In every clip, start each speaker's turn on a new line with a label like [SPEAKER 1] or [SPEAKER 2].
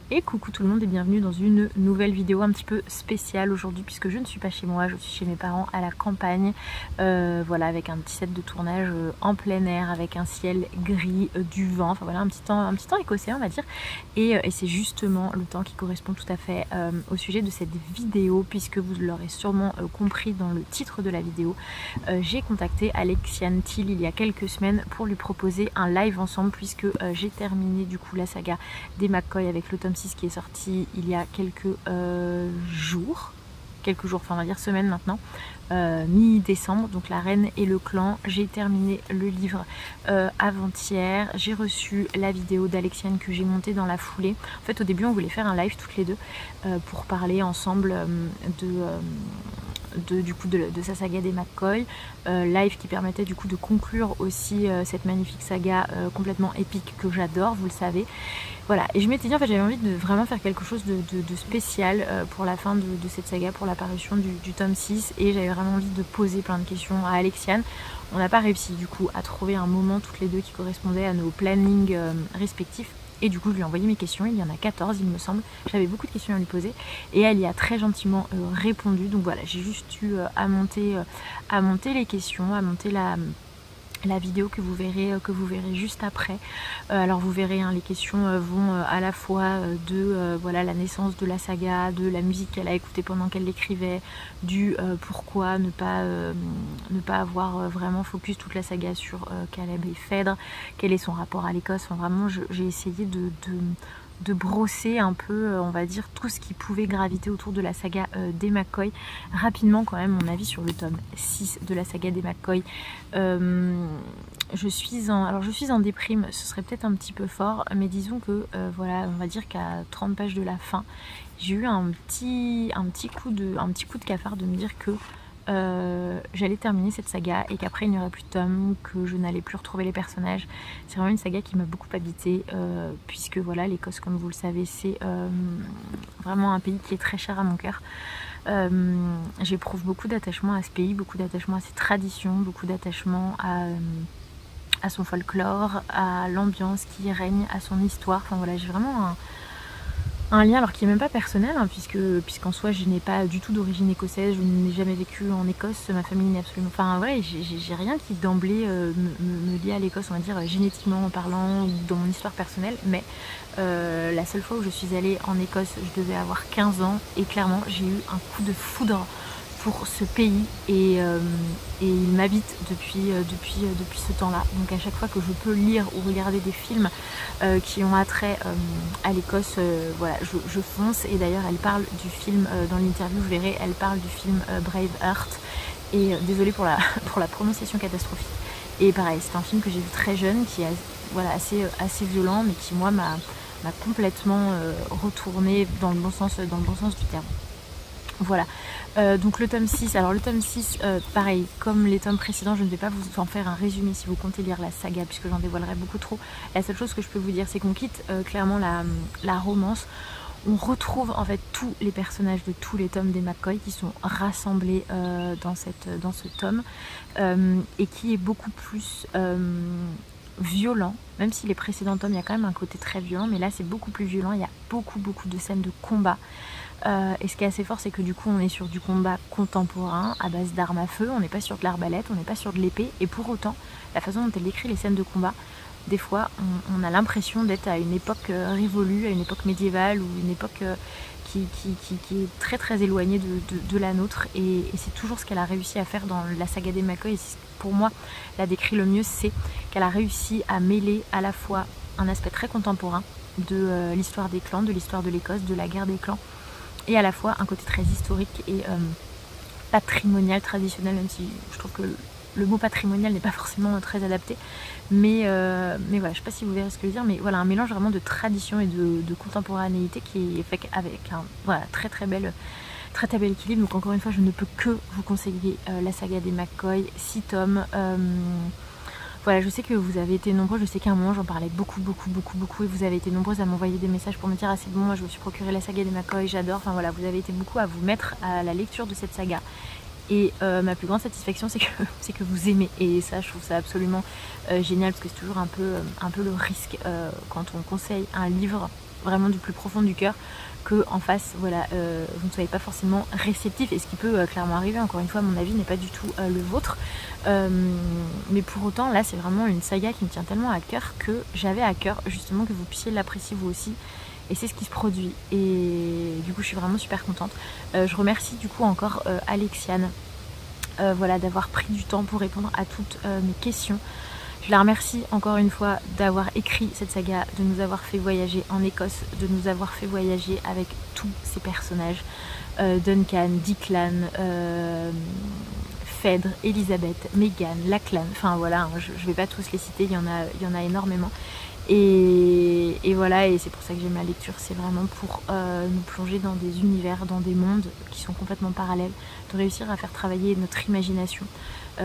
[SPEAKER 1] Et coucou tout le monde et bienvenue dans une nouvelle vidéo un petit peu spéciale aujourd'hui puisque je ne suis pas chez moi, je suis chez mes parents à la campagne, voilà, avec un petit set de tournage en plein air avec un ciel gris, du vent, enfin voilà un petit temps écossais on va dire, et c'est justement le temps qui correspond tout à fait au sujet de cette vidéo puisque vous l'aurez sûrement compris dans le titre de la vidéo. J'ai contacté Alexiane Thiel il y a quelques semaines pour lui proposer un live ensemble puisque j'ai terminé du coup la saga des McCoy avec le tome 6 qui est sorti il y a quelques jours, enfin on va dire semaines maintenant, mi-décembre, donc La Reine et le Clan. J'ai terminé le livre avant-hier, j'ai reçu la vidéo d'Alexiane que j'ai montée dans la foulée. En fait au début on voulait faire un live toutes les deux pour parler ensemble de sa saga des McCoy, live qui permettait du coup de conclure aussi cette magnifique saga complètement épique que j'adore, vous le savez. Voilà, et je m'étais dit en fait j'avais envie de vraiment faire quelque chose de spécial pour la fin de cette saga, pour l'apparition du tome 6, et j'avais vraiment envie de poser plein de questions à Alexiane. On n'a pas réussi du coup à trouver un moment toutes les deux qui correspondait à nos plannings respectifs. Et du coup je lui ai envoyé mes questions, il y en a 14 il me semble, j'avais beaucoup de questions à lui poser et elle y a très gentiment répondu. Donc voilà, j'ai juste eu à monter les questions, à monter la vidéo que vous verrez juste après. Alors vous verrez, hein, les questions vont à la fois de voilà, la naissance de la saga, de la musique qu'elle a écoutée pendant qu'elle l'écrivait, du pourquoi ne pas avoir vraiment focus toute la saga sur Caleb et Phèdre, quel est son rapport à l'Écosse. Enfin vraiment j'ai essayé de brosser un peu, on va dire, tout ce qui pouvait graviter autour de la saga des McCoy. Rapidement quand même mon avis sur le tome 6 de la saga des McCoy. Je suis en déprime, ce serait peut-être un petit peu fort, mais disons que voilà, on va dire qu'à 30 pages de la fin, j'ai eu un petit coup de cafard de me dire que j'allais terminer cette saga et qu'après il n'y aurait plus de tomes, que je n'allais plus retrouver les personnages. C'est vraiment une saga qui m'a beaucoup habité puisque voilà, l'Écosse, comme vous le savez, c'est vraiment un pays qui est très cher à mon cœur. J'éprouve beaucoup d'attachement à ce pays, beaucoup d'attachement à ses traditions, beaucoup d'attachement à son folklore, à l'ambiance qui règne, à son histoire. Enfin voilà, j'ai vraiment un lien, alors qui est même pas personnel, hein, puisqu'en soi je n'ai pas du tout d'origine écossaise, je n'ai jamais vécu en Écosse, ma famille n'est absolument... Enfin voilà, j'ai rien qui d'emblée me lie à l'Écosse, on va dire génétiquement parlant ou dans mon histoire personnelle, mais la seule fois où je suis allée en Écosse, je devais avoir 15 ans et clairement j'ai eu un coup de foudre pour ce pays et il m'habite depuis ce temps-là. Donc à chaque fois que je peux lire ou regarder des films qui ont attrait à l'Écosse, voilà, je fonce. Et d'ailleurs elle parle du film, dans l'interview vous verrez, elle parle du film Braveheart, et désolée pour la prononciation catastrophique. Et pareil, c'est un film que j'ai vu très jeune, qui est voilà, assez violent, mais qui moi m'a complètement retourné dans le bon sens du terme. Voilà, donc le tome 6, alors le tome 6, pareil, comme les tomes précédents, je ne vais pas vous en faire un résumé si vous comptez lire la saga, puisque j'en dévoilerai beaucoup trop. La seule chose que je peux vous dire, c'est qu'on quitte clairement la romance. On retrouve en fait tous les personnages de tous les tomes des McCoy qui sont rassemblés dans ce tome, et qui est beaucoup plus violent, même si les précédents tomes, il y a quand même un côté très violent, mais là c'est beaucoup plus violent, il y a beaucoup de scènes de combat. Et ce qui est assez fort, c'est que du coup on est sur du combat contemporain à base d'armes à feu, on n'est pas sur de l'arbalète, on n'est pas sur de l'épée, et pour autant la façon dont elle décrit les scènes de combat, des fois on a l'impression d'être à une époque révolue, à une époque médiévale, ou une époque qui est très éloignée de la nôtre, et c'est toujours ce qu'elle a réussi à faire dans la saga des McCoy. Et pour moi la décrit le mieux, c'est qu'elle a réussi à mêler à la fois un aspect très contemporain de l'histoire des clans, de l'histoire de l'Écosse, de la guerre des clans, et à la fois un côté très historique et patrimonial, traditionnel, même si je trouve que le mot patrimonial n'est pas forcément très adapté, mais voilà, je sais pas si vous verrez ce que je veux dire, mais voilà, un mélange vraiment de tradition et de contemporanéité qui est fait avec un voilà, très bel équilibre. Donc encore une fois, je ne peux que vous conseiller la saga des McCoy, 6 tomes. Voilà, je sais que vous avez été nombreux, je sais qu'à un moment j'en parlais beaucoup, et vous avez été nombreuses à m'envoyer des messages pour me dire: ah c'est bon, moi je me suis procuré la saga des McCoy, j'adore. Enfin voilà, vous avez été beaucoup à vous mettre à la lecture de cette saga. Et ma plus grande satisfaction, c'est que vous aimez, et ça je trouve ça absolument génial, parce que c'est toujours un peu le risque quand on conseille un livre vraiment du plus profond du cœur que en face, voilà, vous ne soyez pas forcément réceptif, et ce qui peut clairement arriver. Encore une fois, mon avis n'est pas du tout le vôtre, mais pour autant, là, c'est vraiment une saga qui me tient tellement à cœur que j'avais à cœur justement que vous puissiez l'apprécier vous aussi. Et c'est ce qui se produit. Et du coup, je suis vraiment super contente. Je remercie du coup encore Alexiane, voilà, d'avoir pris du temps pour répondre à toutes mes questions. Je la remercie encore une fois d'avoir écrit cette saga, de nous avoir fait voyager en Écosse, de nous avoir fait voyager avec tous ces personnages. Duncan, Declan, Phèdre, Elisabeth, Meghan, Lachlan, enfin voilà, hein, je ne vais pas tous les citer, il y en a énormément. Et voilà, et c'est pour ça que j'aime la lecture, c'est vraiment pour nous plonger dans des univers, dans des mondes qui sont complètement parallèles, de réussir à faire travailler notre imagination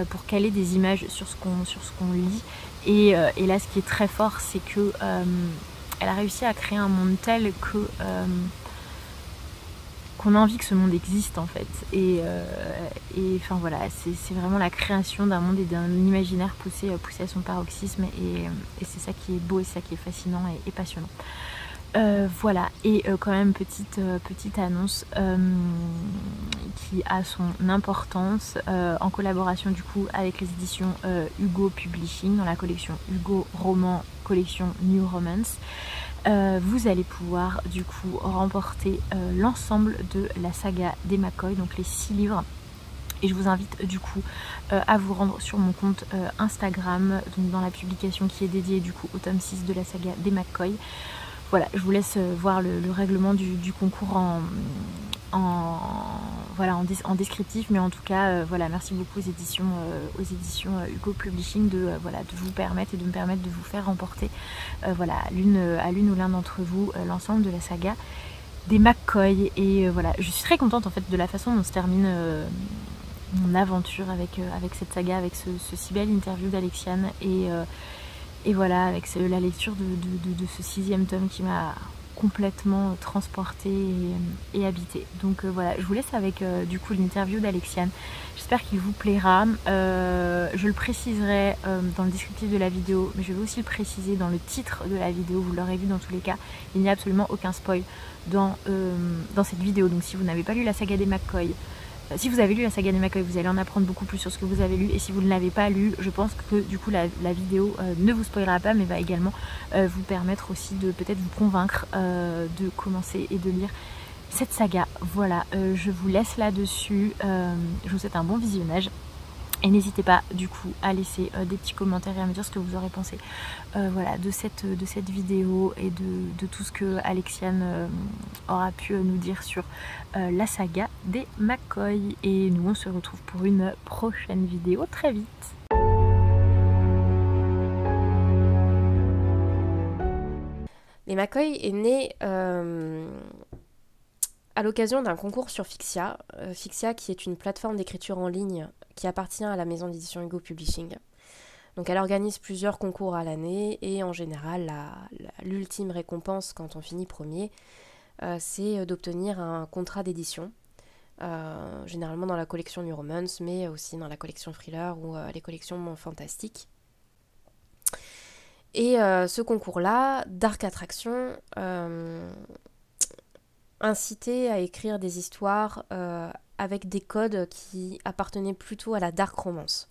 [SPEAKER 1] pour caler des images sur ce qu'on lit. Et là, ce qui est très fort, c'est que elle a réussi à créer un monde tel que qu'on a envie que ce monde existe en fait. Et enfin voilà, c'est vraiment la création d'un monde et d'un imaginaire poussé à son paroxysme, et c'est ça qui est beau, et c'est ça qui est fascinant et passionnant. Voilà, et quand même petite annonce qui a son importance, en collaboration du coup avec les éditions Hugo Publishing dans la collection Hugo Roman, collection New Romance. Vous allez pouvoir du coup remporter l'ensemble de la saga des McCoy, donc les 6 livres. Et je vous invite du coup à vous rendre sur mon compte Instagram, donc dans la publication qui est dédiée du coup au tome 6 de la saga des McCoy. Voilà, je vous laisse voir le règlement du concours en descriptif, mais en tout cas, voilà, merci beaucoup aux éditions Hugo Publishing de vous permettre et de me permettre de vous faire remporter voilà, à l'une ou l'un d'entre vous l'ensemble de la saga des McCoy. Et voilà, je suis très contente en fait de la façon dont se termine mon aventure avec cette saga, avec ce si bel interview d'Alexiane, et voilà, avec la lecture de ce 6e tome qui m'a complètement transportée et habitée. Donc voilà, je vous laisse avec du coup l'interview d'Alexiane. J'espère qu'il vous plaira. Je le préciserai dans le descriptif de la vidéo, mais je vais aussi le préciser dans le titre de la vidéo. Vous l'aurez vu dans tous les cas, il n'y a absolument aucun spoil dans cette vidéo. Donc si vous n'avez pas lu la saga des McCoy, si vous avez lu la saga des McCoy, vous allez en apprendre beaucoup plus sur ce que vous avez lu. Et si vous ne l'avez pas lu, je pense que du coup la vidéo ne vous spoilera pas, mais va également vous permettre aussi de peut-être vous convaincre de commencer et de lire cette saga. Voilà, je vous laisse là-dessus. Je vous souhaite un bon visionnage. Et n'hésitez pas du coup à laisser des petits commentaires et à me dire ce que vous aurez pensé voilà, de cette vidéo et de tout ce que Alexiane aura pu nous dire sur la saga des McCoy. Et nous on se retrouve pour une prochaine vidéo très vite.
[SPEAKER 2] Les McCoy est né à l'occasion d'un concours sur Fixia. Fixia qui est une plateforme d'écriture en ligne qui appartient à la maison d'édition Hugo Publishing. Donc elle organise plusieurs concours à l'année, et en général l'ultime récompense quand on finit premier, c'est d'obtenir un contrat d'édition, généralement dans la collection New Romance, mais aussi dans la collection Thriller ou les collections fantastiques. Et ce concours-là, Dark Attraction, incitait à écrire des histoires avec des codes qui appartenaient plutôt à la dark romance.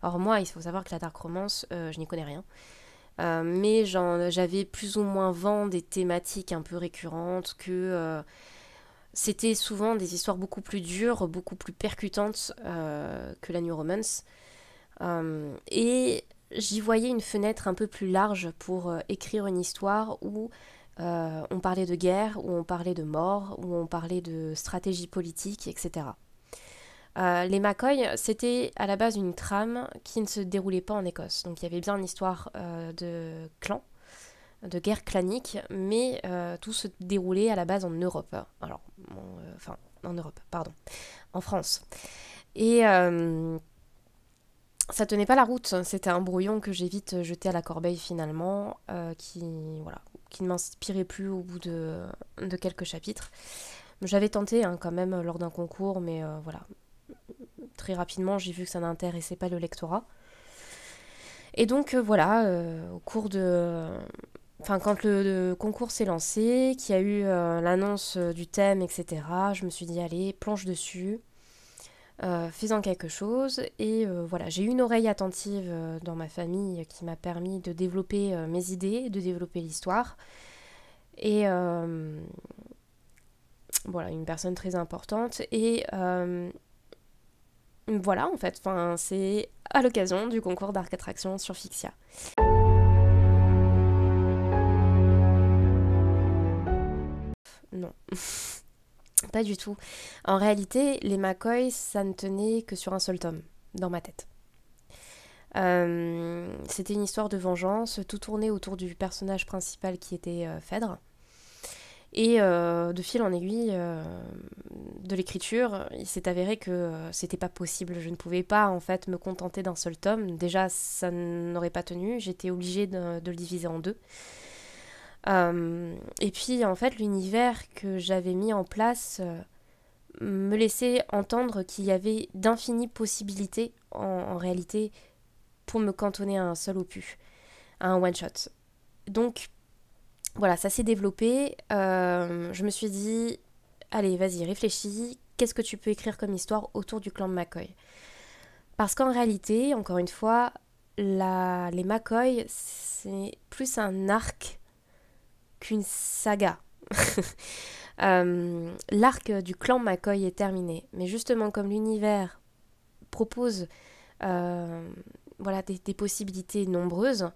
[SPEAKER 2] Alors moi, il faut savoir que la dark romance, je n'y connais rien. Mais j'avais plus ou moins vent des thématiques un peu récurrentes, que c'était souvent des histoires beaucoup plus dures, beaucoup plus percutantes que la New Romance. Et j'y voyais une fenêtre un peu plus large pour écrire une histoire où on parlait de guerre, où on parlait de mort, où on parlait de stratégie politique, etc. Les McCoy, c'était à la base une trame qui ne se déroulait pas en Écosse. Donc il y avait bien une histoire de clan, de guerre clanique, mais tout se déroulait à la base en Europe. Alors, en Europe, pardon, en France. Et ça tenait pas la route, c'était un brouillon que j'ai vite jeté à la corbeille finalement, qui ne m'inspirait plus au bout de quelques chapitres. J'avais tenté quand même lors d'un concours, mais voilà. Très rapidement, j'ai vu que ça n'intéressait pas le lectorat. Et donc voilà, au cours de... enfin, quand le concours s'est lancé, qu'il y a eu l'annonce du thème, etc., je me suis dit, allez, planche dessus, fais-en quelque chose. Et voilà, j'ai eu une oreille attentive dans ma famille qui m'a permis de développer mes idées, de développer l'histoire. Et voilà, une personne très importante. Et voilà, en fait, c'est à l'occasion du concours d'Arc Attraction sur Fixia. Non, pas du tout. En réalité, les McCoy, ça ne tenait que sur un seul tome, dans ma tête. C'était une histoire de vengeance, tout tournait autour du personnage principal qui était Phèdre. Et de fil en aiguille de l'écriture, il s'est avéré que c'était pas possible. Je ne pouvais pas en fait me contenter d'un seul tome. Déjà, ça n'aurait pas tenu. J'étais obligée de le diviser en deux. Et puis en fait, l'univers que j'avais mis en place me laissait entendre qu'il y avait d'infinies possibilités en réalité pour me cantonner à un seul opus, à un one-shot. Donc voilà, ça s'est développé. Je me suis dit, allez, vas-y, réfléchis. Qu'est-ce que tu peux écrire comme histoire autour du clan McCoy ? Parce qu'en réalité, encore une fois, les McCoy, c'est plus un arc qu'une saga. L'arc du clan McCoy est terminé. Mais justement, comme l'univers propose voilà, des possibilités nombreuses,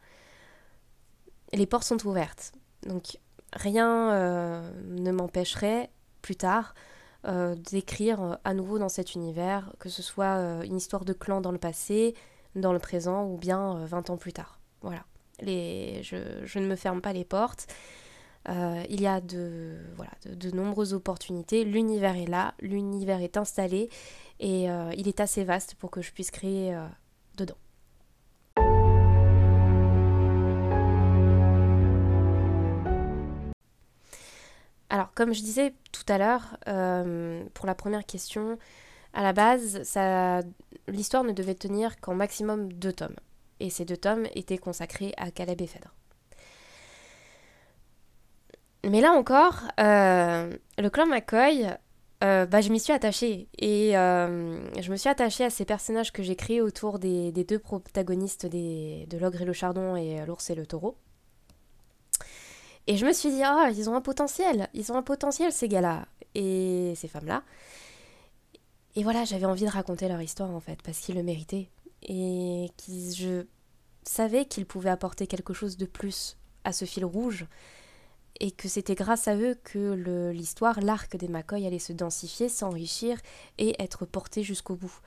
[SPEAKER 2] les portes sont ouvertes. Donc rien ne m'empêcherait plus tard d'écrire à nouveau dans cet univers, que ce soit une histoire de clan dans le passé, dans le présent ou bien 20 ans plus tard. Voilà. Je ne me ferme pas les portes. Il y a de nombreuses opportunités. L'univers est là, l'univers est installé et il est assez vaste pour que je puisse créer dedans. Alors, comme je disais tout à l'heure, pour la première question, à la base, l'histoire ne devait tenir qu'en maximum 2 tomes. Et ces 2 tomes étaient consacrés à Caleb et Phèdre. Mais là encore, le clan McCoy, je m'y suis attachée. Et je me suis attachée à ces personnages que j'ai créés autour des 2 protagonistes de l'ogre et le chardon et l'ours et le taureau. Et je me suis dit, ils ont un potentiel ces gars-là et ces femmes-là. Et voilà, j'avais envie de raconter leur histoire en fait, parce qu'ils le méritaient. Et je savais qu'ils pouvaient apporter quelque chose de plus à ce fil rouge. Et que c'était grâce à eux que l'histoire, l'arc des McCoy allait se densifier, s'enrichir et être porté jusqu'au bout.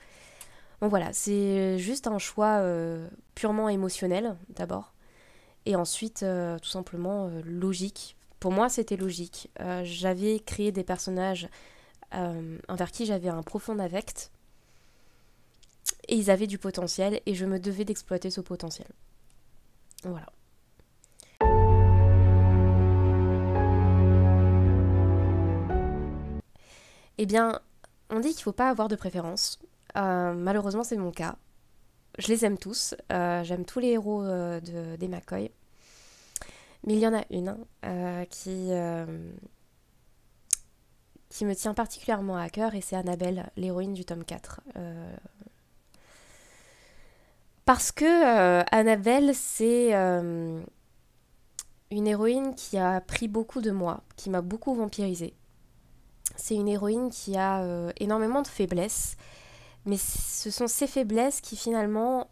[SPEAKER 2] Donc voilà, c'est juste un choix purement émotionnel d'abord. Et ensuite, tout simplement, logique. Pour moi, c'était logique. J'avais créé des personnages envers qui j'avais un profond affect. Et ils avaient du potentiel. Et je me devais d'exploiter ce potentiel. Voilà. Eh bien, on dit qu'il ne faut pas avoir de préférence. Malheureusement, c'est mon cas. Je les aime tous. J'aime tous les héros des McCoy. Mais il y en a une qui me tient particulièrement à cœur et c'est Annabelle, l'héroïne du tome 4. Parce que Annabelle, c'est une héroïne qui a pris beaucoup de moi, qui m'a beaucoup vampirisée. C'est une héroïne qui a énormément de faiblesses, mais ce sont ces faiblesses qui finalement,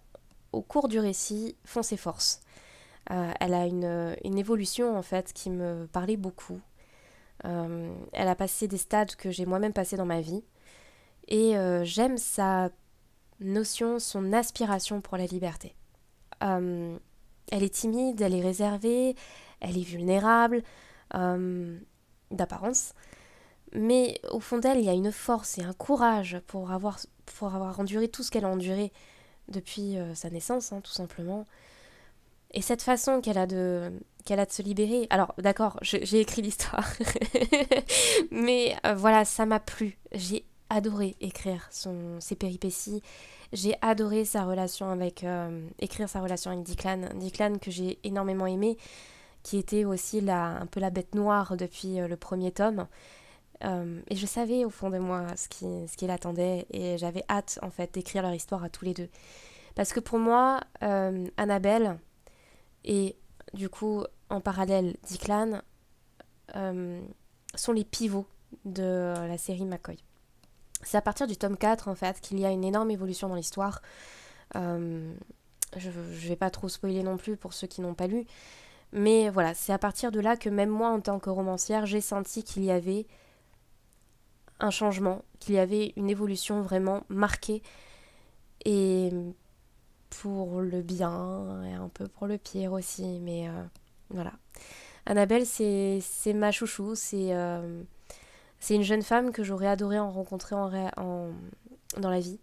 [SPEAKER 2] au cours du récit, font ses forces. Elle a une évolution en fait qui me parlait beaucoup. Elle a passé des stades que j'ai moi-même passés dans ma vie. Et j'aime sa notion, son aspiration pour la liberté. Elle est timide, elle est réservée, elle est vulnérable, d'apparence. Mais au fond d'elle, il y a une force et un courage pour avoir enduré tout ce qu'elle a enduré depuis sa naissance, tout simplement. Et cette façon qu'elle a de se libérer... Alors, d'accord, j'ai écrit l'histoire. Mais voilà, ça m'a plu. J'ai adoré écrire ses péripéties. J'ai adoré écrire sa relation avec Declan. Declan que j'ai énormément aimé, qui était aussi un peu la bête noire depuis le premier tome. Et je savais au fond de moi ce qui l'attendait, et j'avais hâte en fait d'écrire leur histoire à tous les deux. Parce que pour moi, Annabelle et du coup en parallèle Declan sont les pivots de la série McCoy. C'est à partir du tome 4 en fait qu'il y a une énorme évolution dans l'histoire. Je vais pas trop spoiler non plus pour ceux qui n'ont pas lu, mais voilà, c'est à partir de là que même moi en tant que romancière, j'ai senti qu'il y avait un changement, qu'il y avait une évolution vraiment marquée, et pour le bien et un peu pour le pire aussi, mais voilà. Annabelle, c'est ma chouchou, c'est une jeune femme que j'aurais adoré en rencontrer dans la vie,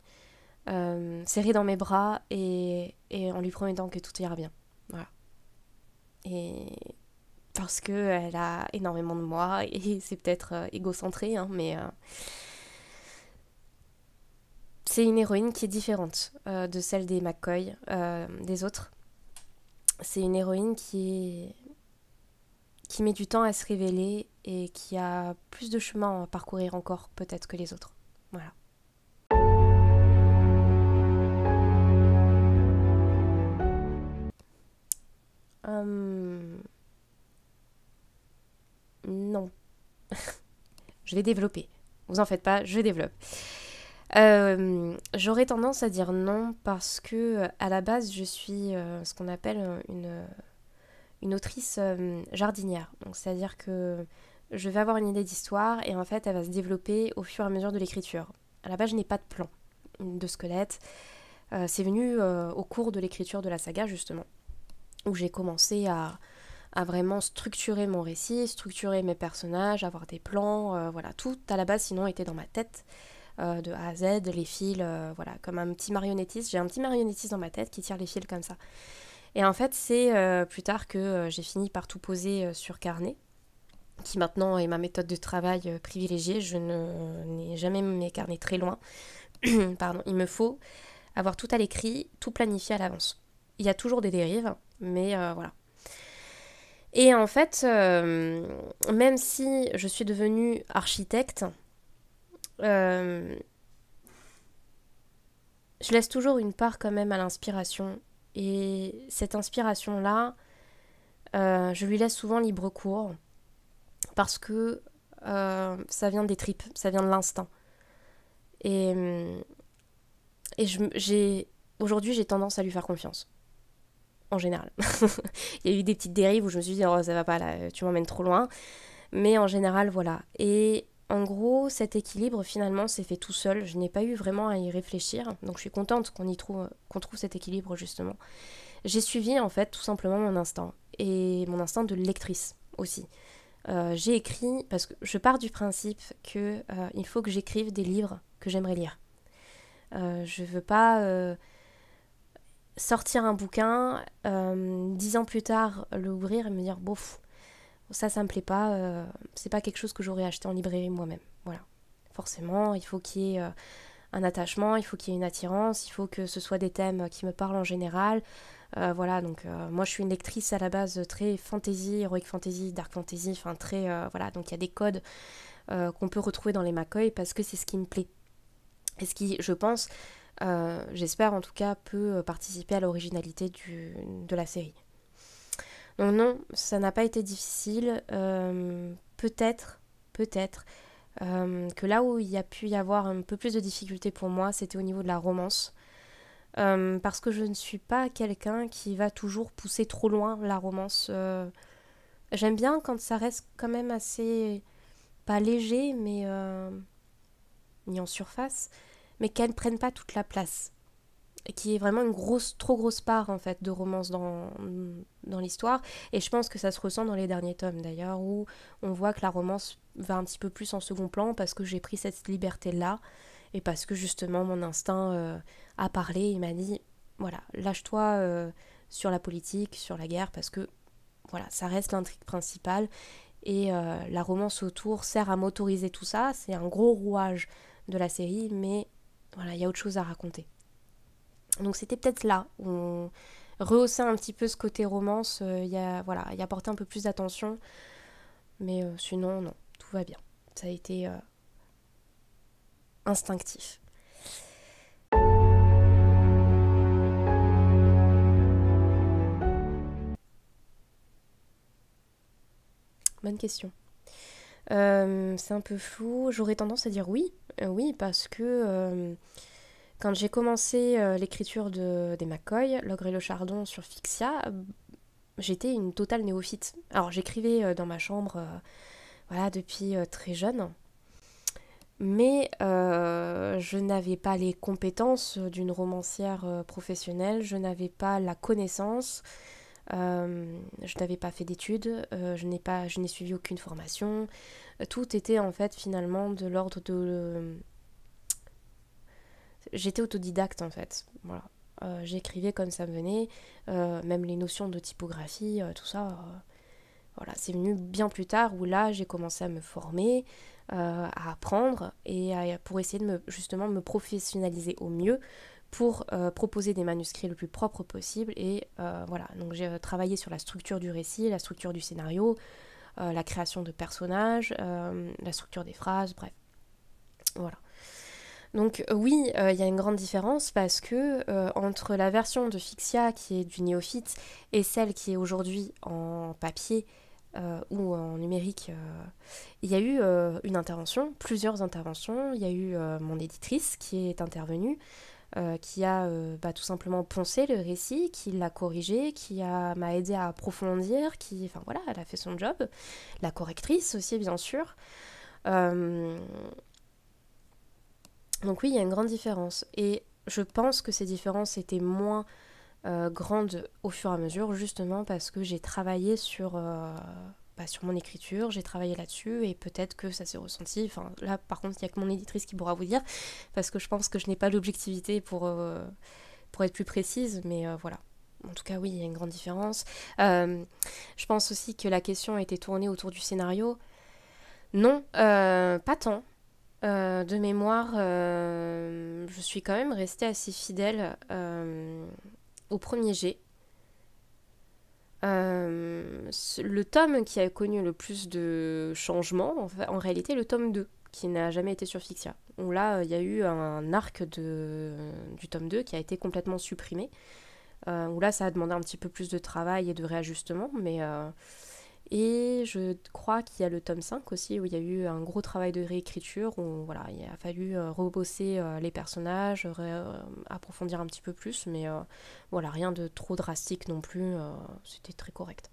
[SPEAKER 2] serrée dans mes bras et en lui promettant que tout ira bien. Voilà. Et parce qu'elle a énormément de moi, et c'est peut-être égocentré, hein, mais c'est une héroïne qui est différente de celle des McCoy, des autres. C'est une héroïne qui met du temps à se révéler et qui a plus de chemin à parcourir encore peut-être que les autres. Voilà. Non. Je vais développer. Vous en faites pas, je développe. J'aurais tendance à dire non parce que à la base je suis ce qu'on appelle une autrice jardinière. Donc c'est-à-dire que je vais avoir une idée d'histoire et en fait elle va se développer au fur et à mesure de l'écriture. À la base je n'ai pas de plan de squelette. C'est venu au cours de l'écriture de la saga justement, où j'ai commencé à vraiment structurer mon récit, structurer mes personnages, avoir des plans, voilà, tout à la base sinon était dans ma tête, de A à Z, les fils, voilà, comme un petit marionnettiste. J'ai un petit marionnettiste dans ma tête qui tire les fils comme ça. Et en fait, c'est plus tard que j'ai fini par tout poser sur carnet, qui maintenant est ma méthode de travail privilégiée. Je n'ai jamais mes carnets très loin. Pardon, il me faut avoir tout à l'écrit, tout planifié à l'avance. Il y a toujours des dérives, mais voilà. Et en fait, même si je suis devenue architecte, je laisse toujours une part quand même à l'inspiration. Et cette inspiration-là, je lui laisse souvent libre cours parce que ça vient des tripes, ça vient de l'instinct. Et, aujourd'hui, j'ai tendance à lui faire confiance. En général. Il y a eu des petites dérives où je me suis dit, oh, ça va pas là, tu m'emmènes trop loin. Mais en général, voilà. Et en gros, cet équilibre, finalement, s'est fait tout seul. Je n'ai pas eu vraiment à y réfléchir. Donc, je suis contente qu'on trouve cet équilibre, justement. J'ai suivi, en fait, tout simplement mon instinct. Et mon instinct de lectrice aussi. J'ai écrit, parce que je pars du principe que il faut que j'écrive des livres que j'aimerais lire. Je veux pas sortir un bouquin, 10 ans plus tard, l'ouvrir et me dire, bof, ça me plaît pas, c'est pas quelque chose que j'aurais acheté en librairie moi-même. Voilà. Forcément, il faut qu'il y ait un attachement, il faut qu'il y ait une attirance, il faut que ce soit des thèmes qui me parlent en général. Voilà, donc moi je suis une lectrice à la base très fantasy, heroic fantasy, dark fantasy, enfin très, voilà, donc il y a des codes qu'on peut retrouver dans les McCoy parce que c'est ce qui me plaît. Et ce qui, je pense, j'espère en tout cas, peut participer à l'originalité de la série. Donc non, ça n'a pas été difficile. Peut-être que là où il y a pu y avoir un peu plus de difficultés pour moi, c'était au niveau de la romance. Parce que je ne suis pas quelqu'un qui va toujours pousser trop loin la romance. J'aime bien quand ça reste quand même assez, pas léger, mais mis en surface, mais qu'elle ne prenne pas toute la place. Et qui est vraiment une trop grosse part en fait de romance dans l'histoire. Et je pense que ça se ressent dans les derniers tomes d'ailleurs, où on voit que la romance va un petit peu plus en second plan parce que j'ai pris cette liberté-là et parce que justement mon instinct a parlé. Il m'a dit, voilà, lâche-toi sur la politique, sur la guerre, parce que voilà, ça reste l'intrigue principale. Et la romance autour sert à motoriser tout ça. C'est un gros rouage de la série, mais voilà, il y a autre chose à raconter. Donc c'était peut-être là où rehausser un petit peu ce côté romance, y apporter un peu plus d'attention. Mais sinon, non, tout va bien. Ça a été instinctif. Bonne question. C'est un peu flou. J'aurais tendance à dire oui. Oui, parce que quand j'ai commencé l'écriture des McCoy, L'Ogre et le Chardon sur Fixia, j'étais une totale néophyte. Alors j'écrivais dans ma chambre voilà, depuis très jeune, mais je n'avais pas les compétences d'une romancière professionnelle, je n'avais pas la connaissance, je n'avais pas fait d'études, je n'ai suivi aucune formation. Tout était en fait finalement de l'ordre de... J'étais autodidacte en fait, voilà. J'écrivais comme ça me venait, même les notions de typographie, tout ça, voilà, c'est venu bien plus tard où là j'ai commencé à me former, à apprendre pour essayer de justement me professionnaliser au mieux pour proposer des manuscrits le plus propres possible. Et voilà, donc j'ai travaillé sur la structure du récit, la structure du scénario, la création de personnages, la structure des phrases, bref. Voilà. Donc oui, il y a une grande différence parce que entre la version de Fixia qui est du néophyte et celle qui est aujourd'hui en papier ou en numérique, il y a eu une intervention, plusieurs interventions. Il y a eu mon éditrice qui est intervenue, qui a tout simplement poncé le récit, qui l'a corrigé, m'a aidé à approfondir, enfin voilà, elle a fait son job. La correctrice aussi, bien sûr. Donc oui, il y a une grande différence. Et je pense que ces différences étaient moins grandes au fur et à mesure, justement parce que j'ai travaillé sur mon écriture, j'ai travaillé là-dessus, et peut-être que ça s'est ressenti. Enfin, là, par contre, il n'y a que mon éditrice qui pourra vous dire, parce que je pense que je n'ai pas l'objectivité pour être plus précise, mais voilà. En tout cas, oui, il y a une grande différence. Je pense aussi que la question a été tournée autour du scénario. Non, pas tant. De mémoire, je suis quand même restée assez fidèle au premier jet. Le tome qui a connu le plus de changements, en réalité, le tome 2, qui n'a jamais été sur Fixia. Où là, il y a eu un arc du tome 2 qui a été complètement supprimé. Où là, ça a demandé un petit peu plus de travail et de réajustement, mais... Et je crois qu'il y a le tome 5 aussi, où il y a eu un gros travail de réécriture, où voilà, il a fallu rebosser les personnages, approfondir un petit peu plus, mais voilà, rien de trop drastique non plus, c'était très correct.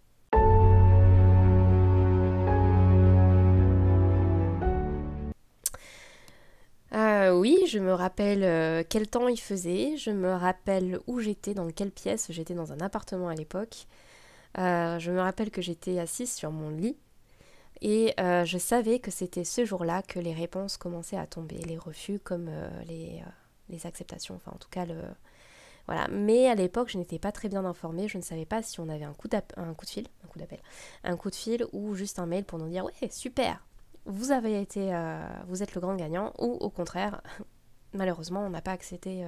[SPEAKER 2] Oui, je me rappelle quel temps il faisait, je me rappelle où j'étais, dans quelle pièce, j'étais dans un appartement à l'époque. Je me rappelle que j'étais assise sur mon lit et je savais que c'était ce jour-là que les réponses commençaient à tomber, les refus comme les acceptations, enfin en tout cas voilà. Mais à l'époque, je n'étais pas très bien informée, je ne savais pas si on avait un coup de fil ou juste un mail pour nous dire ouais super, vous êtes le grand gagnant, ou au contraire, malheureusement on n'a pas accepté,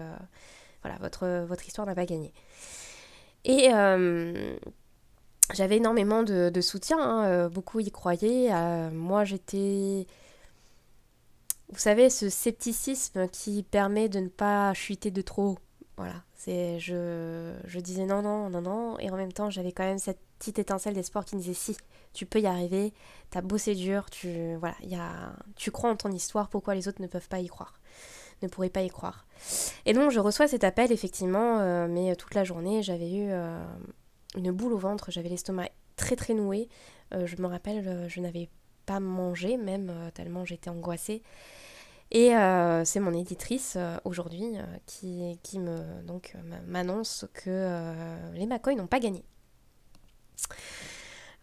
[SPEAKER 2] voilà, votre histoire n'a pas gagné. Et j'avais énormément de soutien, hein, beaucoup y croyaient. Moi, j'étais... Vous savez, ce scepticisme qui permet de ne pas chuter de trop haut. Voilà, je disais non, non, non, non. Et en même temps, j'avais quand même cette petite étincelle d'espoir qui me disait si, tu peux y arriver, t'as bossé dur, voilà, tu crois en ton histoire, pourquoi les autres ne peuvent pas y croire, ne pourraient pas y croire. Et donc, je reçois cet appel, effectivement, mais toute la journée, j'avais eu... une boule au ventre, j'avais l'estomac très très noué. Je me rappelle, je n'avais pas mangé même, tellement j'étais angoissée. Et c'est mon éditrice aujourd'hui qui m'annonce que les McCoy n'ont pas gagné.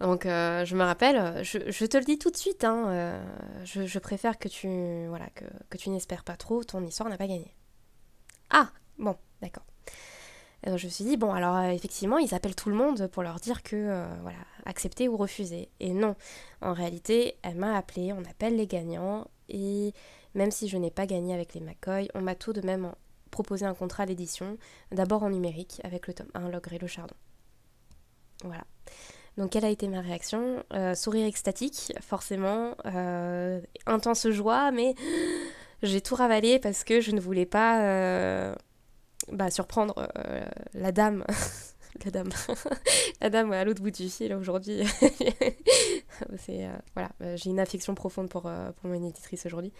[SPEAKER 2] Donc je me rappelle, je te le dis tout de suite, hein, je préfère que tu n'espères pas trop, ton histoire n'a pas gagné. Ah, bon, d'accord. Je me suis dit, bon, alors effectivement, ils appellent tout le monde pour leur dire que, voilà, accepter ou refuser. Et non, en réalité, elle m'a appelé, on appelle les gagnants, et même si je n'ai pas gagné avec les McCoy, on m'a tout de même proposer un contrat d'édition, d'abord en numérique avec le tome 1, L'Ogre et le Chardon. Voilà. Donc quelle a été ma réaction? Sourire extatique, forcément, intense joie, mais j'ai tout ravalé parce que je ne voulais pas surprendre la dame. La dame. La dame à l'autre bout du fil aujourd'hui. Voilà, j'ai une affection profonde pour mon éditrice aujourd'hui.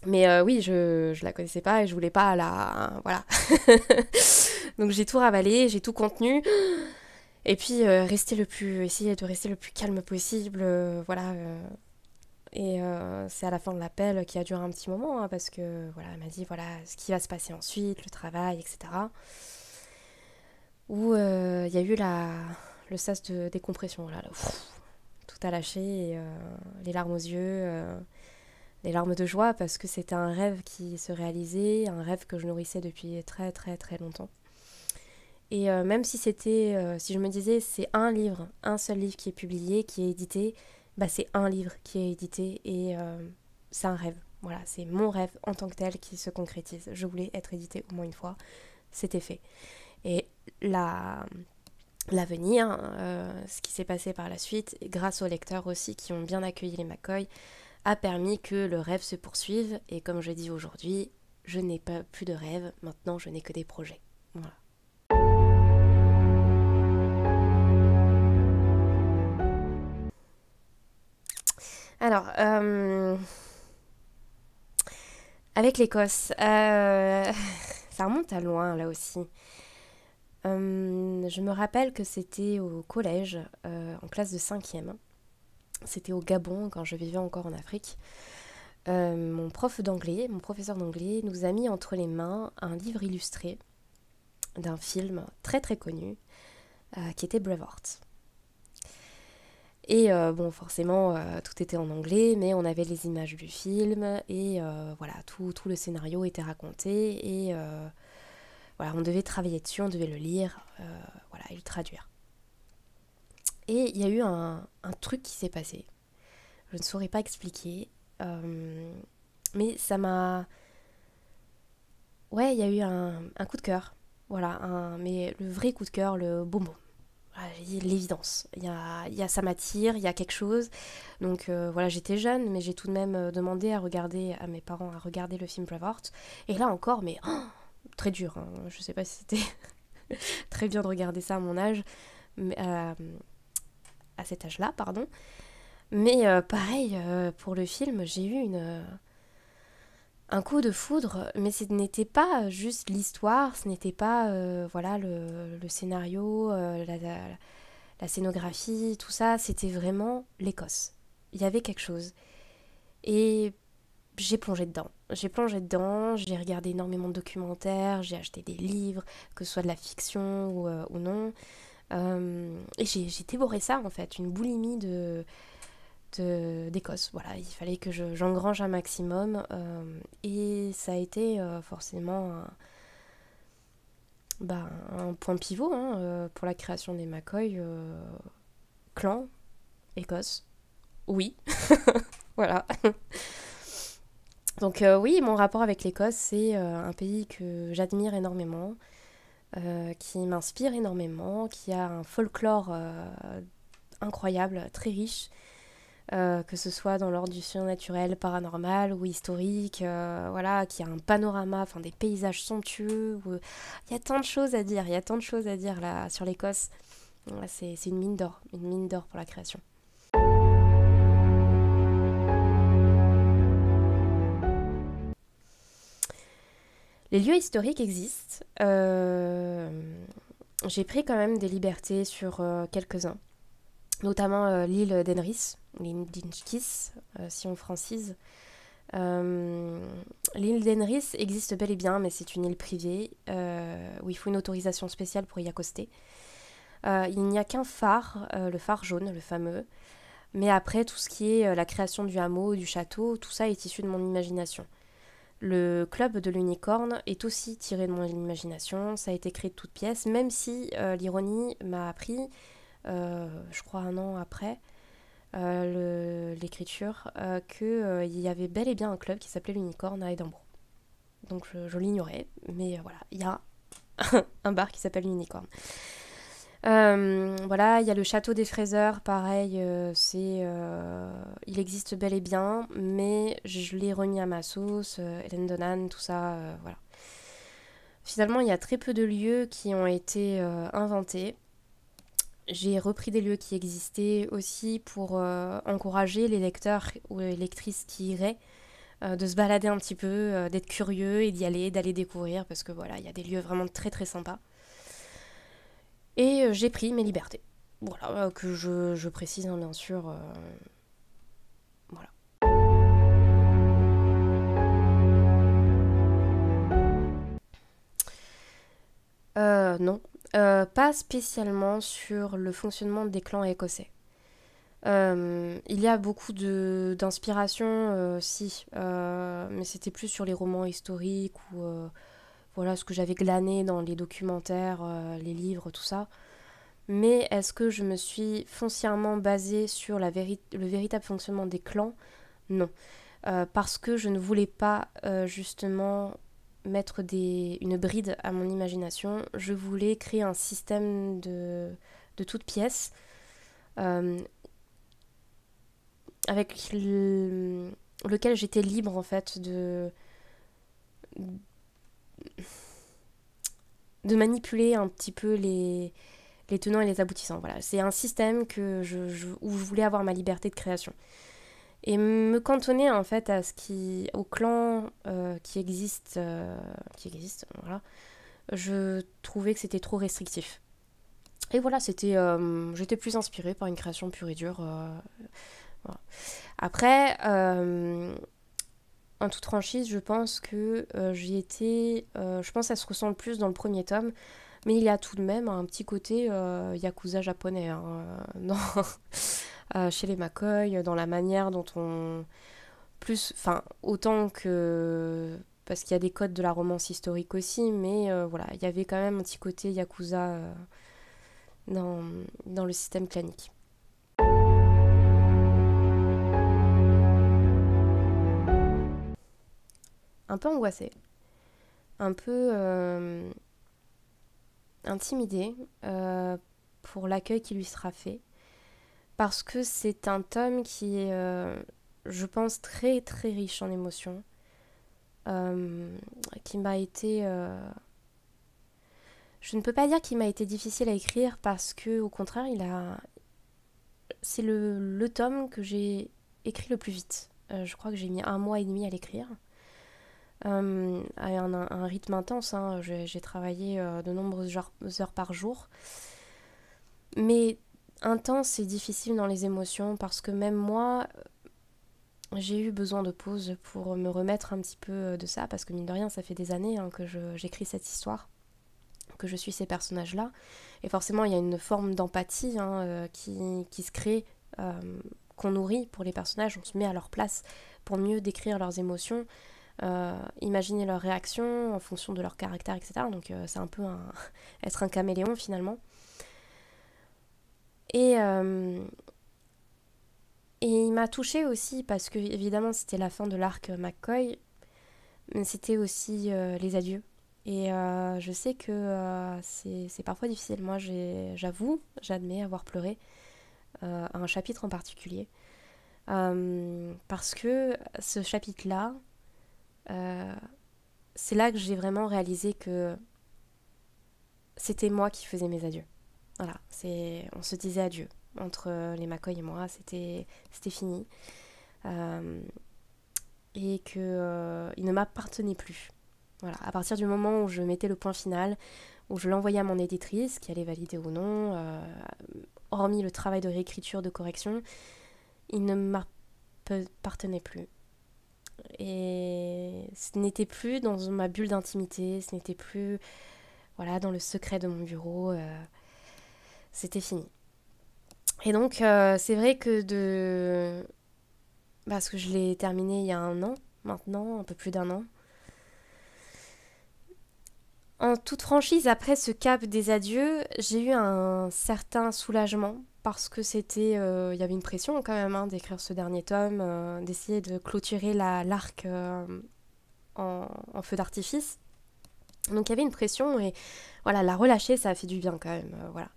[SPEAKER 2] Mais oui, je la connaissais pas et je voulais pas la... Voilà. Donc j'ai tout ravalé, j'ai tout contenu. Et puis essayer de rester le plus calme possible. Voilà. Et c'est à la fin de l'appel qui a duré un petit moment, hein, parce que voilà, elle m'a dit voilà ce qui va se passer ensuite, le travail, etc. Où il y a eu le sas de décompression. Là, tout a lâché, et, les larmes aux yeux, les larmes de joie, parce que c'était un rêve qui se réalisait, un rêve que je nourrissais depuis très très très longtemps. Et même si si je me disais c'est un seul livre qui est publié, qui est édité, c'est un livre qui est édité et c'est un rêve. Voilà, c'est mon rêve en tant que tel qui se concrétise. Je voulais être édité au moins une fois, c'était fait. Et l'avenir, ce qui s'est passé par la suite, grâce aux lecteurs aussi qui ont bien accueilli les McCoy, a permis que le rêve se poursuive. Et comme je dis aujourd'hui, je n'ai pas plus de rêve, maintenant je n'ai que des projets. Voilà. Alors, avec l'Écosse, ça remonte à loin là aussi. Je me rappelle que c'était au collège, en classe de 5e. C'était au Gabon, quand je vivais encore en Afrique. Mon professeur d'anglais, nous a mis entre les mains un livre illustré d'un film très très connu, qui était Braveheart. Et forcément, tout était en anglais, mais on avait les images du film, et voilà, tout le scénario était raconté, et voilà, on devait travailler dessus, on devait le lire, voilà, et le traduire. Et il y a eu un truc qui s'est passé. Je ne saurais pas expliquer, mais ça m'a... Ouais, il y a eu un coup de cœur, voilà, mais le vrai coup de cœur, le boum boum. Voilà, j'ai dit l'évidence. Ça m'attire, il y a quelque chose. Donc voilà, j'étais jeune, mais j'ai tout de même demandé à mes parents à regarder le film Braveheart. Et là encore, mais très dur. Hein. Je sais pas si c'était très bien de regarder ça à mon âge, mais, à cet âge-là, pardon. Mais pareil, pour le film, j'ai eu un coup de foudre, mais ce n'était pas juste l'histoire, ce n'était pas voilà, le scénario, la scénographie, tout ça, c'était vraiment l'Écosse. Il y avait quelque chose. Et j'ai plongé dedans. J'ai regardé énormément de documentaires, j'ai acheté des livres, que ce soit de la fiction ou non. Et j'ai dévoré ça, en fait, une boulimie d'Écosse. Voilà, il fallait que j'engrange un maximum. Et ça a été forcément un point pivot, hein, pour la création des McCoy. Clan, Écosse, oui, voilà. Donc oui, mon rapport avec l'Écosse, c'est un pays que j'admire énormément, qui m'inspire énormément, qui a un folklore incroyable, très riche, que ce soit dans l'ordre du surnaturel, paranormal ou historique, voilà, qui a un panorama, enfin des paysages somptueux. Il y a tant de choses à dire, là sur l'Écosse. Voilà, c'est une mine d'or pour la création. Les lieux historiques existent. J'ai pris quand même des libertés sur quelques-uns, notamment l'île d'Enris, l'île d'Inchkis, si on francise. L'île d'Enris existe bel et bien, mais c'est une île privée où il faut une autorisation spéciale pour y accoster. Il n'y a qu'un phare, le phare jaune, le fameux. Mais après, tout ce qui est la création du hameau, du château, tout ça est issu de mon imagination. Le club de l'unicorne est aussi tiré de mon imagination, ça a été créé de toutes pièces, même si l'ironie m'a appris, je crois un an après l'écriture, qu'il y avait bel et bien un club qui s'appelait l'unicorne à Édimbourg. donc je l'ignorais, mais voilà, il y a un bar qui s'appelle l'Unicorne. Voilà, il y a le château des Fraiseurs, pareil, il existe bel et bien, mais je l'ai remis à ma sauce, Hélène Donan, tout ça, voilà. Finalement, il y a très peu de lieux qui ont été inventés. J'ai repris des lieux qui existaient aussi pour encourager les lecteurs ou les lectrices qui iraient de se balader un petit peu, d'être curieux et d'y aller, d'aller découvrir, parce que voilà, il y a des lieux vraiment très très sympas. Et j'ai pris mes libertés. Voilà, que je précise, hein, bien sûr. Voilà. Non. Pas spécialement sur le fonctionnement des clans écossais. Il y a beaucoup d'inspiration, si, mais c'était plus sur les romans historiques ou voilà ce que j'avais glané dans les documentaires, les livres, tout ça. Mais est-ce que je me suis foncièrement basée sur le véritable fonctionnement des clans? Non. Parce que je ne voulais pas justement mettre une bride à mon imagination. Je voulais créer un système de toutes pièces euh, avec lequel j'étais libre en fait de manipuler un petit peu les tenants et les aboutissants. Voilà, c'est un système où je voulais avoir ma liberté de création. Et me cantonner en fait au clan qui existe, voilà, je trouvais que c'était trop restrictif. Et voilà, j'étais plus inspirée par une création pure et dure. Voilà. Après, en toute franchise, je pense que je pense que ça se ressent le plus dans le premier tome, mais il y a tout de même un petit côté yakuza japonais, hein, chez les McCoy, dans la manière dont on enfin autant que parce qu'il y a des codes de la romance historique aussi, mais voilà, il y avait quand même un petit côté yakuza dans, dans le système clanique. Un peu angoissée, un peu intimidée pour l'accueil qui lui sera fait, parce que c'est un tome qui est, je pense, très très riche en émotions, qui m'a été... je ne peux pas dire qu'il m'a été difficile à écrire parce que, au contraire, c'est le tome que j'ai écrit le plus vite. Je crois que j'ai mis 1 mois et demi à l'écrire. À un rythme intense, hein. J'ai travaillé de nombreuses heures par jour. Mais intense et difficile dans les émotions parce que même moi, j'ai eu besoin de pause pour me remettre un petit peu de ça parce que mine de rien, ça fait des années hein, que j'écris cette histoire, que je suis ces personnages-là. Et forcément, il y a une forme d'empathie hein, qui se crée, qu'on nourrit pour les personnages. On se met à leur place pour mieux décrire leurs émotions, imaginer leurs réactions en fonction de leur caractère, etc. Donc c'est un peu être un caméléon finalement. Et il m'a touchée aussi parce que évidemment c'était la fin de l'arc McCoy, mais c'était aussi les adieux. Et je sais que c'est parfois difficile. Moi j'admets avoir pleuré à un chapitre en particulier. Parce que ce chapitre-là, c'est là que j'ai vraiment réalisé que c'était moi qui faisais mes adieux. Voilà, on se disait adieu. Entre les McCoy et moi, c'était fini. Et qu'il ne m'appartenait plus. Voilà, à partir du moment où je mettais le point final, où je l'envoyais à mon éditrice, qui allait valider ou non, hormis le travail de réécriture, de correction, il ne m'appartenait plus. Et ce n'était plus dans ma bulle d'intimité, ce n'était plus voilà, dans le secret de mon bureau, c'était fini. Et donc c'est vrai que parce que je l'ai terminé il y a 1 an, maintenant, un peu plus d'1 an. En toute franchise, après ce cap des adieux, j'ai eu un certain soulagement parce que il y avait une pression quand même hein, d'écrire ce dernier tome, d'essayer de clôturer l'arc en feu d'artifice. Donc il y avait une pression et voilà, la relâcher, ça a fait du bien quand même. Voilà.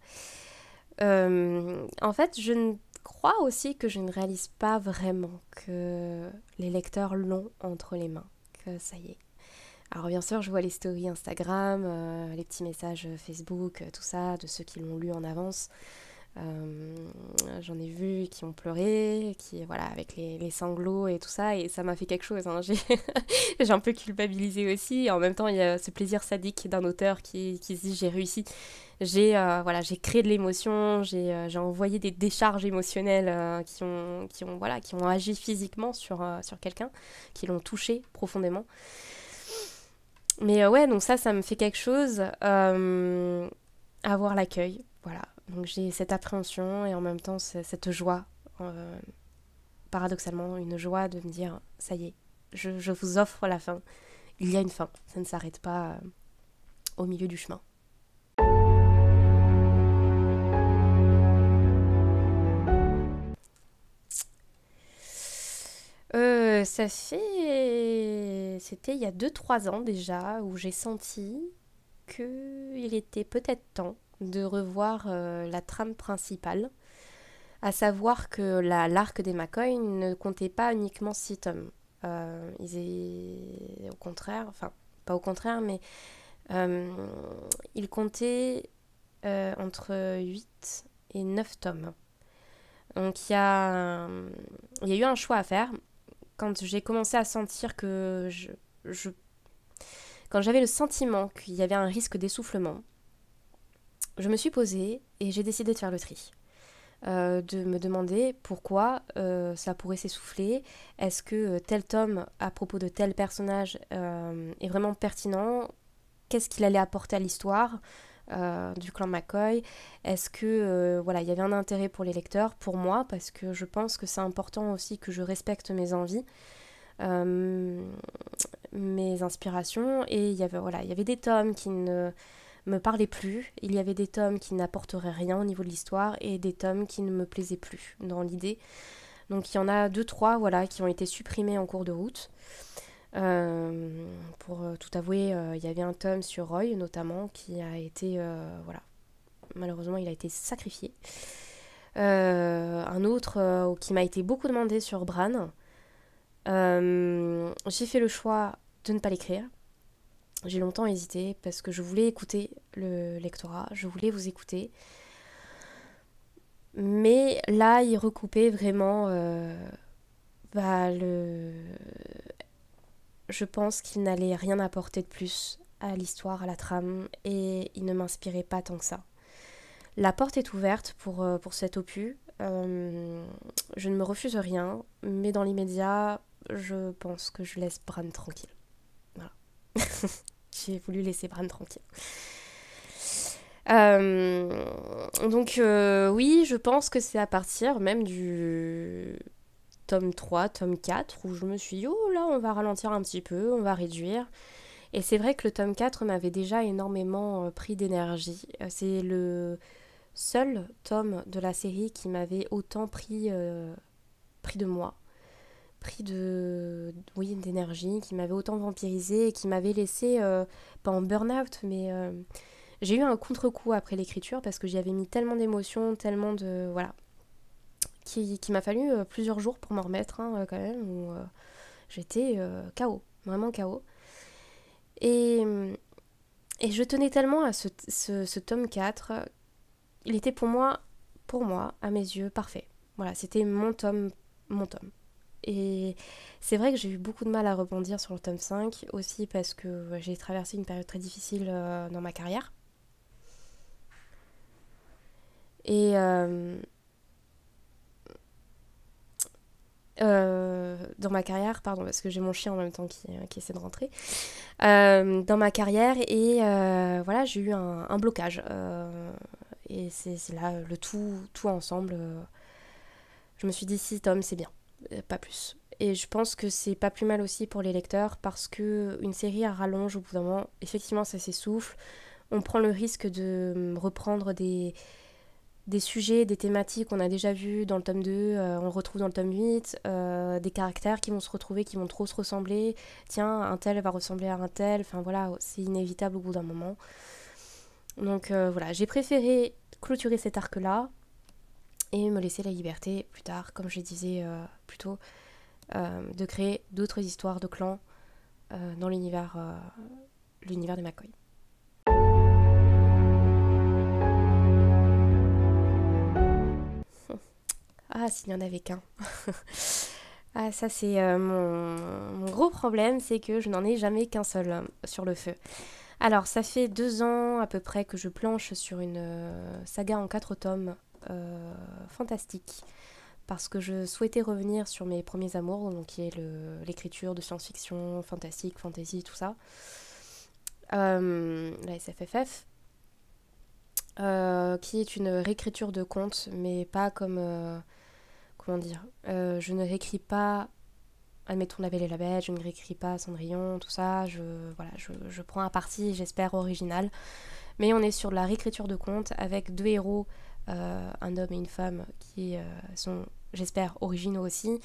[SPEAKER 2] En fait, je crois aussi que je ne réalise pas vraiment que les lecteurs l'ont entre les mains, que ça y est. Alors bien sûr, je vois les stories Instagram, les petits messages Facebook, tout ça, de ceux qui l'ont lu en avance. J'en ai vu qui ont pleuré, qui voilà, avec les sanglots et tout ça, et ça m'a fait quelque chose. Hein. J'ai un peu culpabilisé aussi. Et en même temps, il y a ce plaisir sadique d'un auteur qui se dit j'ai réussi. J'ai créé de l'émotion, j'ai envoyé des décharges émotionnelles qui ont agi physiquement sur quelqu'un, qui l'ont touché profondément. Mais ouais, donc ça me fait quelque chose. Avoir l'accueil, voilà. Donc j'ai cette appréhension et en même temps cette joie, paradoxalement, une joie de me dire, ça y est, je vous offre la fin. Il y a une fin, ça ne s'arrête pas au milieu du chemin. C'était il y a 2-3 ans déjà, où j'ai senti qu'il était peut-être temps de revoir la trame principale, à savoir que l'arc des McCoy ne comptait pas uniquement 6 tomes. Au contraire, enfin, pas au contraire, mais il comptait entre 8 et 9 tomes. Donc il y a eu un choix à faire. Quand j'ai commencé à sentir que quand j'avais le sentiment qu'il y avait un risque d'essoufflement, je me suis posée et j'ai décidé de faire le tri. De me demander pourquoi ça pourrait s'essouffler. Est-ce que tel tome à propos de tel personnage est vraiment pertinent? Qu'est-ce qu'il allait apporter à l'histoire du clan McCoy? Est-ce que voilà, il y avait un intérêt pour les lecteurs, pour moi, parce que je pense que c'est important aussi que je respecte mes envies, mes inspirations, et il y avait des tomes qui ne me parlaient plus, il y avait des tomes qui n'apporteraient rien au niveau de l'histoire et des tomes qui ne me plaisaient plus dans l'idée. Donc il y en a 2-3 voilà, qui ont été supprimés en cours de route. Pour tout avouer, il y avait un tome sur Roy notamment qui a été, voilà, malheureusement il a été sacrifié. Un autre qui m'a été beaucoup demandé sur Bran. J'ai fait le choix de ne pas l'écrire. J'ai longtemps hésité parce que je voulais écouter le lectorat, je voulais vous écouter. Mais là, il recoupait vraiment je pense qu'il n'allait rien apporter de plus à l'histoire, à la trame, et il ne m'inspirait pas tant que ça. La porte est ouverte pour cet opus. Je ne me refuse rien, mais dans l'immédiat, je pense que je laisse Bran tranquille. Voilà. J'ai voulu laisser Bran tranquille. Donc oui, je pense que c'est à partir même du tome 3, tome 4, où je me suis dit, oh là, on va ralentir un petit peu, on va réduire. Et c'est vrai que le tome 4 m'avait déjà énormément pris d'énergie. C'est le seul tome de la série qui m'avait autant pris de moi, d'énergie, qui m'avait autant vampirisé et qui m'avait laissé, pas en burn-out, mais j'ai eu un contre-coup après l'écriture parce que j'y avais mis tellement d'émotions, tellement de... Voilà. Qu'il m'a fallu plusieurs jours pour m'en remettre, hein, quand même, où j'étais KO, vraiment KO. Et je tenais tellement à ce tome 4, il était pour moi, à mes yeux, parfait. Voilà, c'était mon tome. Et c'est vrai que j'ai eu beaucoup de mal à rebondir sur le tome 5, aussi parce que j'ai traversé une période très difficile dans ma carrière. Et dans ma carrière, pardon, parce que j'ai mon chien en même temps qui essaie de rentrer. Dans ma carrière, et voilà, j'ai eu un blocage. Et c'est là le tout ensemble. Je me suis dit, si Tom, c'est bien, pas plus. Et je pense que c'est pas plus mal aussi pour les lecteurs parce que une série à rallonge au bout d'un moment, effectivement, ça s'essouffle. On prend le risque de reprendre des des sujets, des thématiques qu'on a déjà vus dans le tome 2, on le retrouve dans le tome 8, des caractères qui vont se retrouver, qui vont trop se ressembler. Tiens, un tel va ressembler à un tel, enfin voilà, c'est inévitable au bout d'un moment. Donc voilà, j'ai préféré clôturer cet arc-là et me laisser la liberté plus tard, comme je disais plus tôt, de créer d'autres histoires de clans dans l'univers des McCoy. Ah, s'il n'y en avait qu'un. Ah, ça c'est mon gros problème, c'est que je n'en ai jamais qu'un seul sur le feu. Alors, ça fait 2 ans à peu près que je planche sur une saga en 4 tomes fantastique, parce que je souhaitais revenir sur mes premiers amours, donc qui est l'écriture de science-fiction, fantastique, fantasy, tout ça. La SFFF, qui est une réécriture de contes, mais pas comme... comment dire, je ne réécris pas, admettons La Belle et la Bête, je ne réécris pas Cendrillon, tout ça, je prends un parti, j'espère, original. Mais on est sur de la réécriture de contes avec 2 héros, un homme et une femme, qui sont, j'espère, originaux aussi,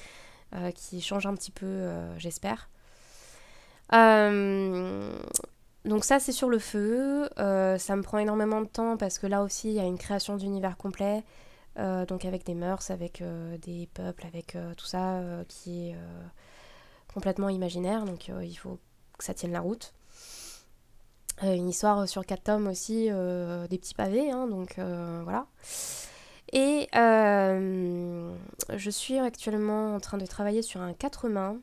[SPEAKER 2] qui changent un petit peu, j'espère. Donc ça, c'est sur le feu. Ça me prend énormément de temps parce que là aussi, il y a une création d'univers complet. Donc avec des mœurs, avec des peuples, avec tout ça qui est complètement imaginaire, donc il faut que ça tienne la route. Une histoire sur 4 tomes aussi, des petits pavés, hein, donc voilà. Et je suis actuellement en train de travailler sur un 4 mains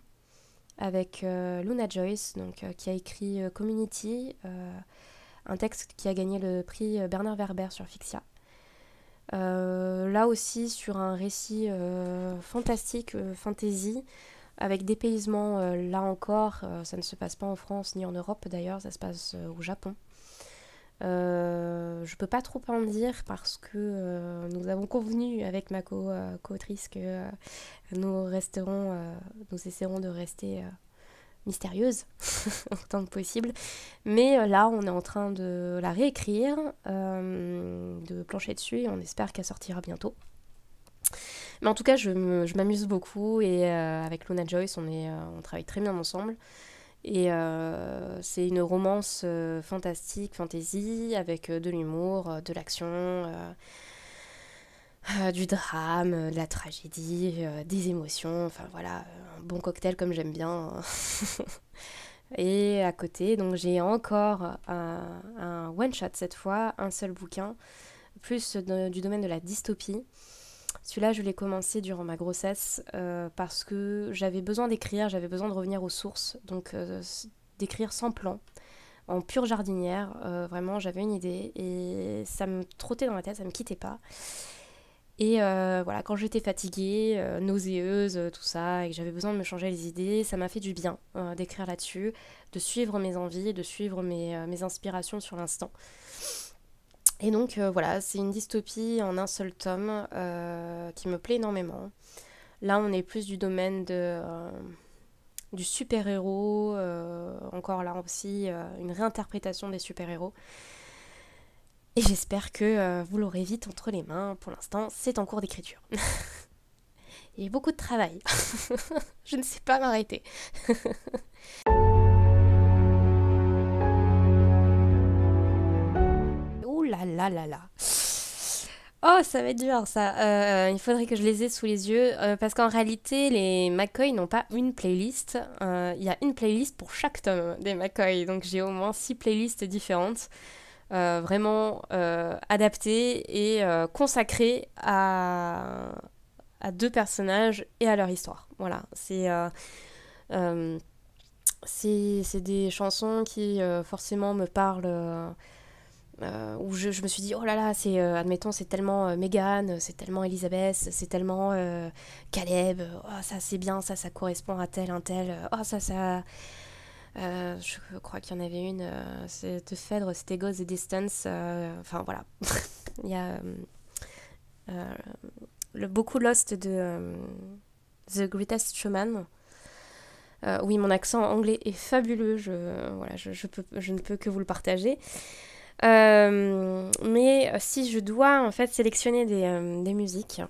[SPEAKER 2] avec Luna Joyce, donc, qui a écrit Community, un texte qui a gagné le prix Bernard Werber sur Fixia. Là aussi sur un récit fantastique, fantasy, avec dépaysement, là encore, ça ne se passe pas en France ni en Europe d'ailleurs, ça se passe au Japon. Je peux pas trop en dire parce que nous avons convenu avec ma co-autrice que nous essaierons de rester mystérieuse autant que possible, mais là on est en train de la réécrire, de plancher dessus et on espère qu'elle sortira bientôt. Mais en tout cas je m'amuse beaucoup et avec Luna Joyce on travaille très bien ensemble et c'est une romance fantastique, fantasy, avec de l'humour, de l'action, du drame, de la tragédie, des émotions, enfin voilà, un bon cocktail comme j'aime bien. Et à côté, donc j'ai encore un one-shot cette fois, un seul bouquin, plus du domaine de la dystopie. Celui-là, je l'ai commencé durant ma grossesse parce que j'avais besoin d'écrire, j'avais besoin de revenir aux sources, donc d'écrire sans plan, en pure jardinière. Vraiment, j'avais une idée et ça me trottait dans la tête, ça me quittait pas. Et voilà, quand j'étais fatiguée, nauséeuse, tout ça, et que j'avais besoin de me changer les idées, ça m'a fait du bien d'écrire là-dessus, de suivre mes envies, de suivre mes inspirations sur l'instant. Et donc voilà, c'est une dystopie en un seul tome qui me plaît énormément. Là, on est plus du domaine du super-héros, encore là aussi, une réinterprétation des super-héros. Et j'espère que vous l'aurez vite entre les mains. Pour l'instant, c'est en cours d'écriture. Il y a beaucoup de travail. Je ne sais pas m'arrêter. Ouh là là là là. Oh, ça va être dur ça. Il faudrait que je les ai sous les yeux. Parce qu'en réalité, les McCoy n'ont pas une playlist. Il y a une playlist pour chaque tome des McCoy. Donc j'ai au moins 6 playlists différentes. Vraiment adapté et consacré à 2 personnages et à leur histoire. Voilà, c'est des chansons qui forcément me parlent, où je me suis dit, oh là là, admettons, c'est tellement Meghan, c'est tellement Elisabeth, c'est tellement Caleb, oh, ça c'est bien, ça correspond à tel, un tel, oh ça... je crois qu'il y en avait une, de Phèdre, c'était Go the Distance, enfin voilà. Il y a beaucoup Lost de The Greatest Showman. Oui, mon accent anglais est fabuleux, je ne peux que vous le partager. Mais si je dois en fait sélectionner des musiques,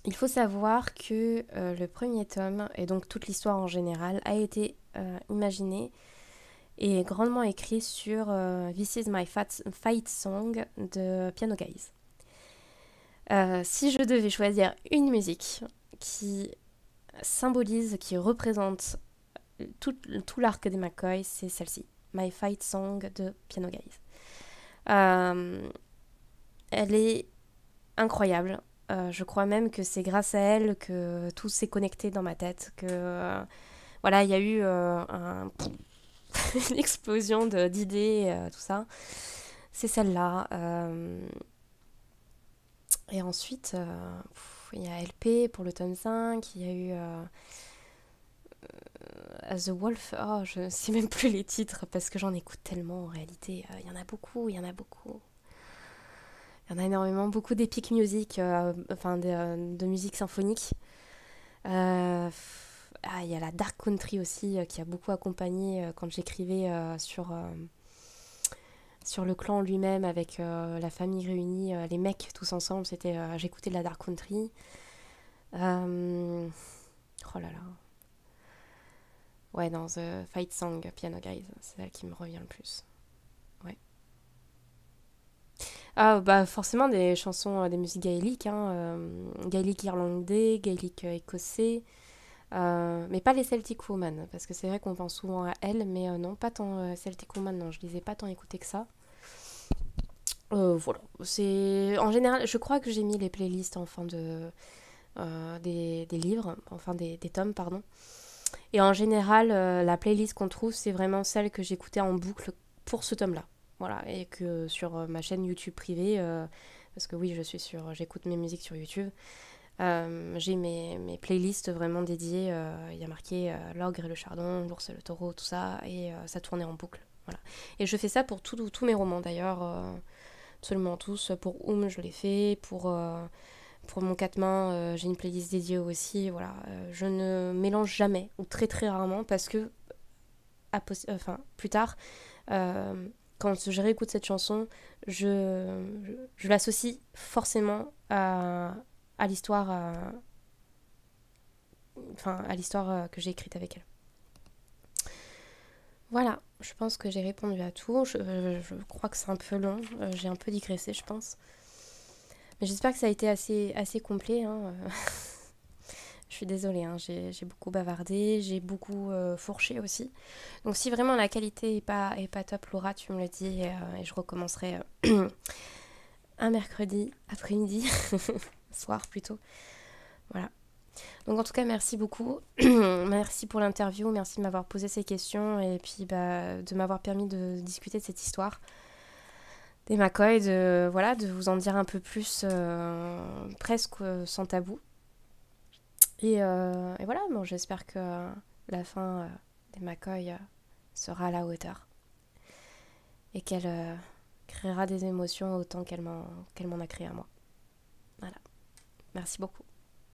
[SPEAKER 2] il faut savoir que le premier tome, et donc toute l'histoire en général, a été imaginé et grandement écrit sur This Is My Fight Song de Piano Guys. Si je devais choisir une musique qui symbolise, qui représente tout l'arc des McCoy, c'est celle-ci, My Fight Song de Piano Guys. Elle est incroyable. Je crois même que c'est grâce à elle que tout s'est connecté dans ma tête, que voilà, il y a eu une explosion d'idées, tout ça. C'est celle-là. Et ensuite, il y a LP pour le tome 5, il y a eu The Wolf, oh, je ne sais même plus les titres parce que j'en écoute tellement en réalité. Il y en a beaucoup, il y en a beaucoup. Il y en a énormément, beaucoup d'épic music, enfin de musique symphonique. Il y a la dark country aussi qui a beaucoup accompagné quand j'écrivais sur le clan lui-même avec la famille réunie, les mecs tous ensemble. J'écoutais de la dark country. Oh là là. Ouais, dans The Fight Song Piano Guys, c'est celle qui me revient le plus. Ouais. Ah, bah forcément des chansons, des musiques gaéliques, hein, gaélique irlandais, gaélique écossais, mais pas les Celtic Woman, parce que c'est vrai qu'on pense souvent à elles, mais non, pas tant Celtic Woman, non, je les ai pas tant écoutées que ça. Voilà, c'est en général, je crois que j'ai mis les playlists en fin des livres, enfin des tomes, pardon. Et en général, la playlist qu'on trouve, c'est vraiment celle que j'écoutais en boucle pour ce tome-là. Voilà, et que sur ma chaîne YouTube privée, parce que oui, j'écoute mes musiques sur YouTube, j'ai mes playlists vraiment dédiées. Il y a marqué l'ogre et le chardon, l'ours et le taureau, tout ça, et ça tournait en boucle. Voilà. Et je fais ça pour tous mes romans d'ailleurs, absolument tous. Pour Oum, je l'ai fait, pour mon quatre mains, j'ai une playlist dédiée aussi. Voilà, je ne mélange jamais, ou très très rarement, parce que plus tard, quand je réécoute cette chanson, je l'associe forcément à l'histoire, à l'histoire que j'ai écrite avec elle. Voilà, je pense que j'ai répondu à tout. Je crois que c'est un peu long, j'ai un peu digressé, je pense. Mais j'espère que ça a été assez complet, hein. Je suis désolée, hein, j'ai beaucoup bavardé, j'ai beaucoup fourché aussi. Donc si vraiment la qualité est pas top, Laura, tu me le dis et je recommencerai un mercredi après-midi, soir plutôt. Voilà. Donc en tout cas, merci beaucoup. Merci pour l'interview, merci de m'avoir posé ces questions et puis de m'avoir permis de discuter de cette histoire des McCoy, de vous en dire un peu plus, presque sans tabou. Et voilà, bon, j'espère que la fin des McCoy sera à la hauteur et qu'elle créera des émotions autant qu'elle m'en a créé à moi. Voilà, merci beaucoup.